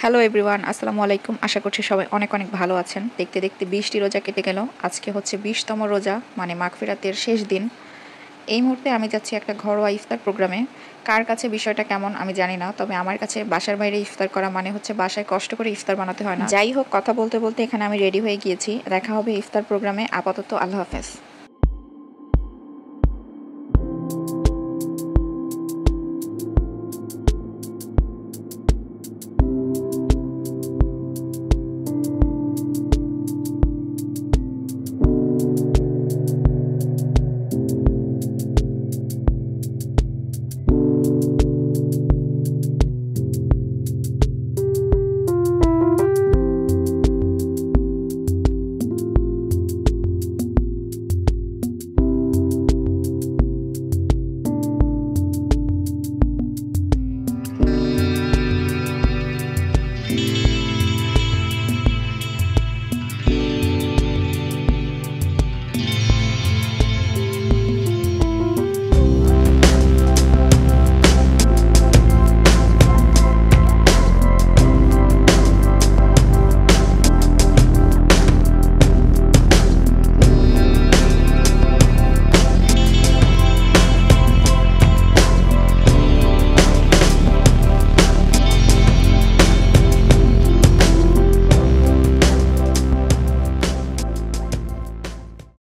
Hello everyone, আসসালামু আলাইকুম। আশা করছি সবাই অনেক অনেক ভালো আছেন। দেখতে দেখতে 20টি রোজা কেটে গেল। আজকে হচ্ছে 20তম রোজা, মানে মাগফিরাতের শেষ দিন। এই মুহূর্তে আমি যাচ্ছি একটা ঘরোয়া ইফতার প্রোগ্রামে। কার কাছে বিষয়টা কেমন আমি জানি না, তবে আমার কাছে বাসার বাইরে ইফতার করা মানে হচ্ছে বাসায় কষ্ট করে ইফতার বানাতে হয় না। যাই হোক, কথা বলতে বলতে এখানে আমি রেডি হয়ে গিয়েছি। দেখা হবে ইফতার প্রোগ্রামে। আপাতত আল্লাহ হাফেজ।